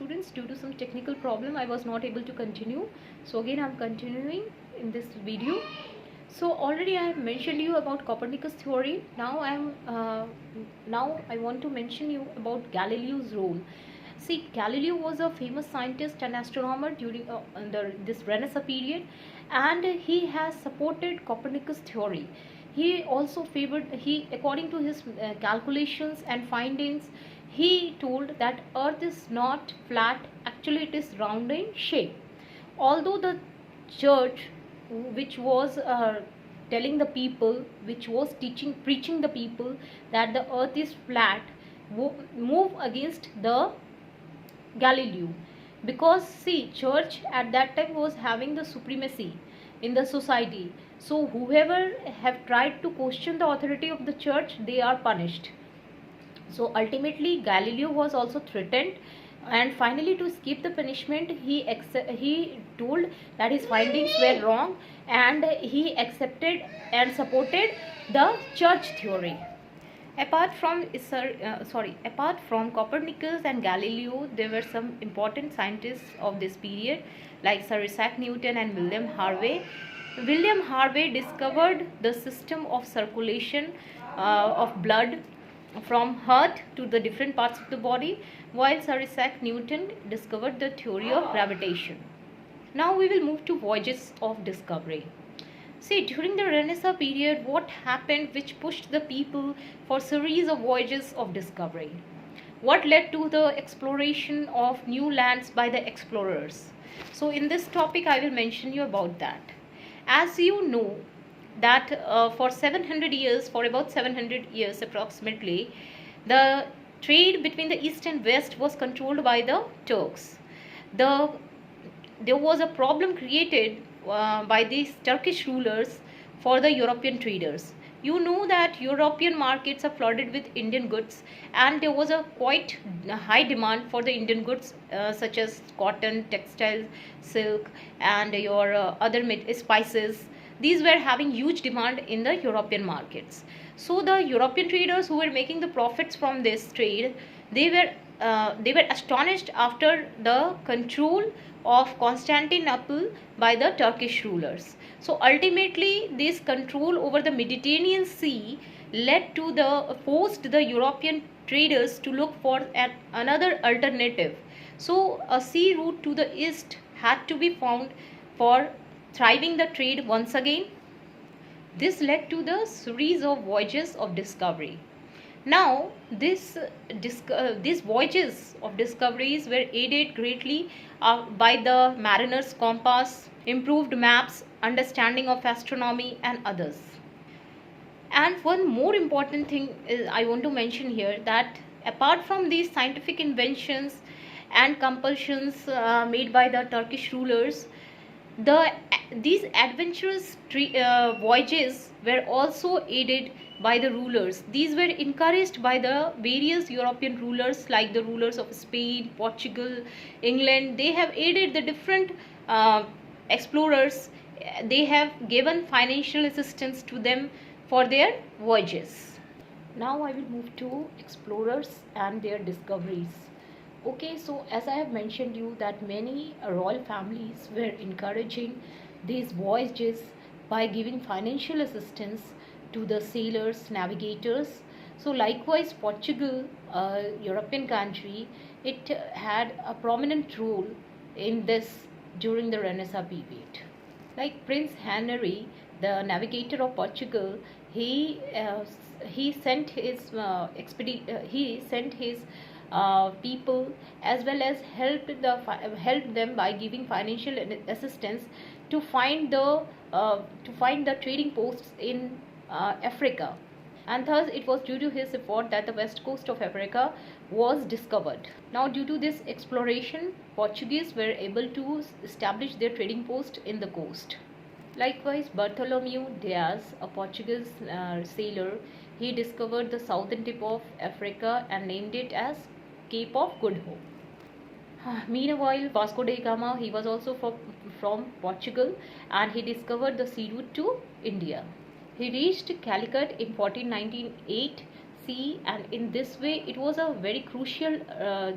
students, due to some technical problem I was not able to continue. So again I'm continuing in this video. So already I have mentioned you about Copernicus theory. Now I want to mention you about Galileo's role. See, Galileo was a famous scientist and astronomer during this Renaissance period, and he has supported Copernicus theory. He also according to his calculations and findings, he told that Earth is not flat, actually it is round in shape. Although the church, which was telling the people, which was preaching the people that the earth is flat, move against the Galileo, because see, church at that time was having the supremacy in the society. So whoever have tried to question the authority of the church, they are punished. So ultimately Galileo was also threatened, and finally to escape the punishment, he told that his findings were wrong, and he accepted and supported the church theory. Apart from Copernicus and Galileo, there were some important scientists of this period like Sir Isaac Newton and William Harvey. William Harvey discovered the system of circulation of blood from heart to the different parts of the body, while Sir Isaac Newton discovered the theory of gravitation. Now we will move to voyages of discovery. See, during the Renaissance period, what happened which pushed the people for series of voyages of discovery? What led to the exploration of new lands by the explorers? So in this topic I will mention you about that. As you know that for about 700 years approximately, the trade between the East and West was controlled by the Turks. There was a problem created by these Turkish rulers for the European traders. You know that European markets are flooded with Indian goods, and there was a quite high demand for the Indian goods such as cotton, textiles, silk, and your other spices. These were having huge demand in the European markets. So the European traders who were making the profits from this trade, they were astonished after the control of Constantinople by the Turkish rulers. So ultimately this control over the Mediterranean Sea led to forced the European traders to look for another alternative. So a sea route to the east had to be found for thriving the trade once again. This led to the series of voyages of discovery. Now, these voyages of discoveries were aided greatly by the mariner's compass, improved maps, understanding of astronomy, and others. And one more important thing I want to mention here, that apart from these scientific inventions and compulsions made by the Turkish rulers, these adventurous voyages were also aided by the rulers. These were encouraged by the various European rulers, like the rulers of Spain, Portugal, England. They have aided the different explorers. They have given financial assistance to them for their voyages. Now I will move to explorers and their discoveries. Okay, so as I have mentioned you that many royal families were encouraging these voyages by giving financial assistance to the sailors, navigators. So likewise Portugal, a European country, it had a prominent role in this during the Renaissance period. Like Prince Henry, the navigator of Portugal, he sent his people, as well as helped them by giving financial assistance to find the trading posts in Africa, and thus it was due to his effort that the west coast of Africa was discovered. Now due to this exploration, Portuguese were able to establish their trading post in the coast. Likewise, Bartholomew Diaz, a Portuguese sailor, he discovered the southern tip of Africa and named it as Cape of Good Hope. Meanwhile, Vasco da Gama, he was also from Portugal, and he discovered the sea route to India. He reached Calicut in 1498, sea, and in this way it was a very crucial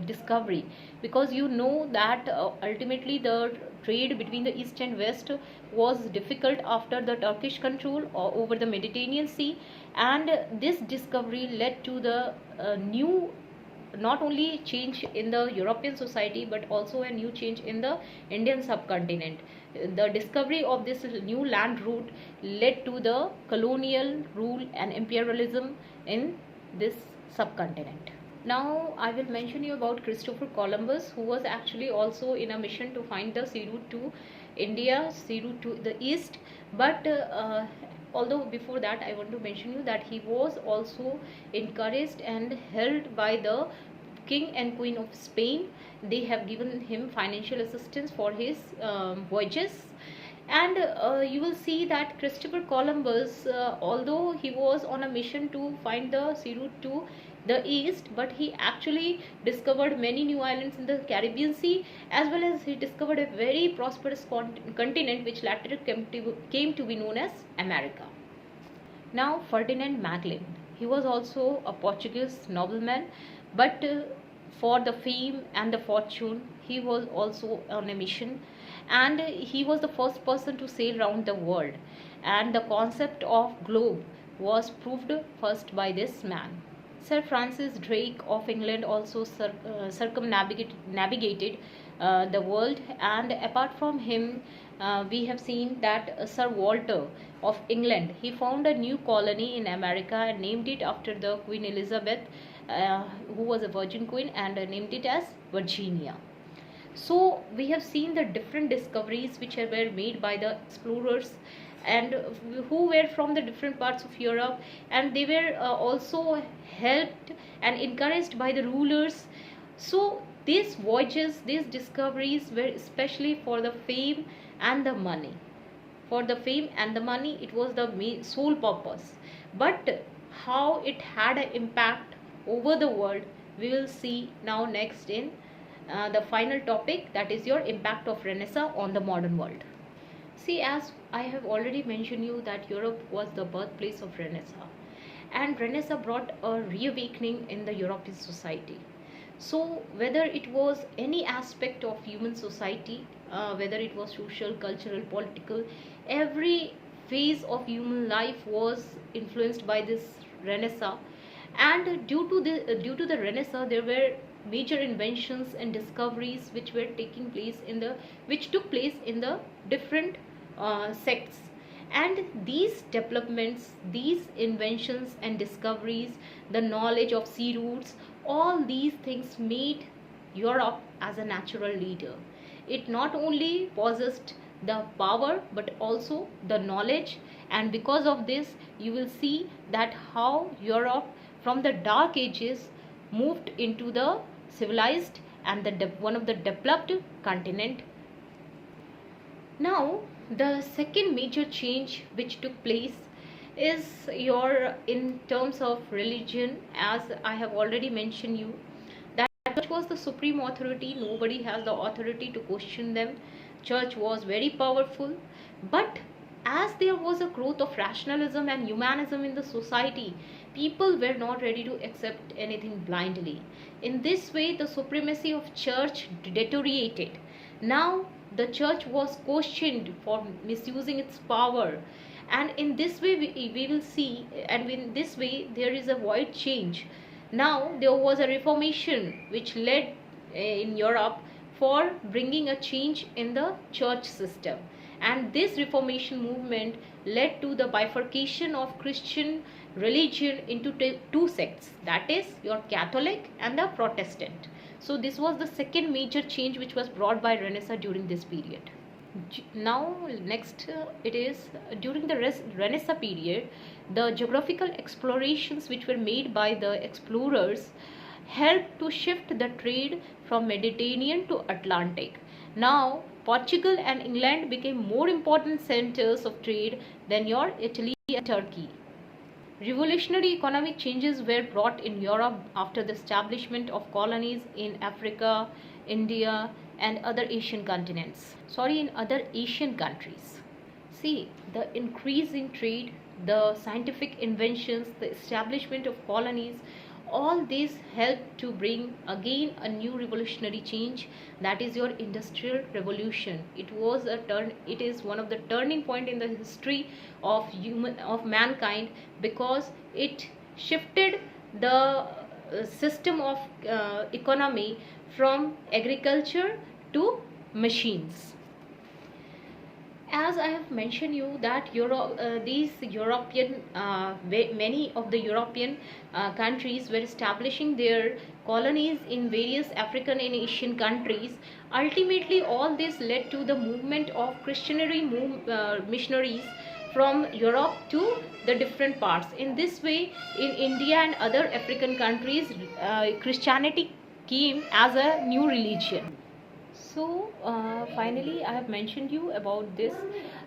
discovery, because you know that ultimately the trade between the east and west was difficult after the Turkish control over the Mediterranean Sea. And this discovery led to the new, not only change in the European society but also a new change in the Indian subcontinent. The discovery of this new land route led to the colonial rule and imperialism in this subcontinent. Now I will mention you about Christopher Columbus, who was actually also in a mission to find the sea route to India, sea route to the east. But although before that I want to mention you that he was also encouraged and helped by the King and Queen of Spain. They have given him financial assistance for his voyages. And you will see that Christopher Columbus, although he was on a mission to find the sea route to the east, but he actually discovered many new islands in the Caribbean Sea, as well as he discovered a very prosperous continent which later came to be known as America. Now Ferdinand Magellan, he was also a Portuguese nobleman, but for the fame and the fortune he was also on a mission, and he was the first person to sail around the world, and the concept of globe was proved first by this man. Sir Francis Drake of England also circumnavigated the world, and apart from him, we have seen that Sir Walter of England, he found a new colony in America and named it after the Queen Elizabeth, who was a virgin queen, and named it as Virginia. So we have seen the different discoveries which were made by the explorers, and who were from the different parts of Europe, and they were also helped and encouraged by the rulers. So these voyages, these discoveries were especially for the fame and the money. For the fame and the money, it was the sole purpose. But how it had an impact over the world, we will see now next in the final topic, that is your impact of Renaissance on the modern world. See, as I have already mentioned you that Europe was the birthplace of Renaissance, and Renaissance brought a reawakening in the European society. So whether it was any aspect of human society, whether it was social, cultural, political, every phase of human life was influenced by this Renaissance. And due to the Renaissance, there were major inventions and discoveries which took place in the different sects. And these developments, these inventions and discoveries, the knowledge of sea routes, all these things made Europe as a natural leader. It not only possessed the power but also the knowledge, and because of this you will see that how Europe from the dark ages moved into the civilized and one of the developed continent. Now the second major change which took place is in terms of religion. As I have already mentioned you that church was the supreme authority, nobody has the authority to question them. Church was very powerful, but as there was a growth of rationalism and humanism in the society, people were not ready to accept anything blindly. In this way, the supremacy of church deteriorated. Now the church was questioned for misusing its power, and in this way we will see, and in this way there is a wide change. Now there was a reformation which led in Europe for bringing a change in the church system, and this reformation movement led to the bifurcation of Christian religion into two sects, that is your Catholic and the Protestant. So this was the second major change which was brought by Renaissance during this period. Now next it is during the Renaissance period, the geographical explorations which were made by the explorers helped to shift the trade from Mediterranean to Atlantic. Now Portugal and England became more important centers of trade than your Italy and Turkey. Revolutionary economic changes were brought in Europe after the establishment of colonies in Africa, India, and other Asian countries. See, the increase in trade the scientific inventions, the establishment of colonies, all these helped to bring again a new revolutionary change, that is your industrial revolution. It is one of the turning point in the history of mankind, because it shifted the system of economy from agriculture to machines. As I have mentioned you that many of the European countries were establishing their colonies in various African and Asian countries. Ultimately, all this led to the movement of missionaries from Europe to the different parts. In this way, in India and other African countries, Christianity came as a new religion. So finally I have mentioned you about this,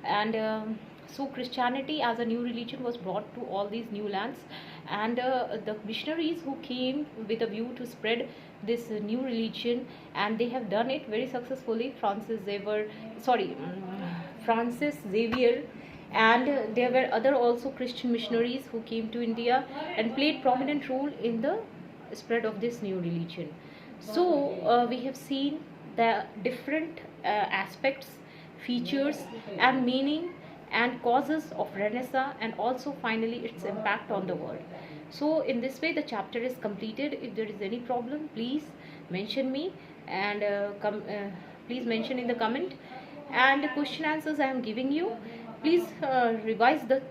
and so Christianity as a new religion was brought to all these new lands, and the missionaries who came with a view to spread this new religion, and they have done it very successfully. Francis Xavier, and there were other also Christian missionaries who came to India and played prominent role in the spread of this new religion. So we have seen the different aspects, features, and meaning and causes of Renaissance, and also finally its impact on the world. So in this way the chapter is completed. If there is any problem, please mention me, and please mention in the comment, and the question answers I am giving you. Please revise the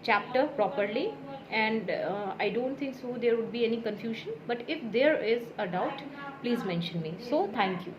chapter properly, and I don't think so there would be any confusion, but if there is a doubt, please mention me. So thank you.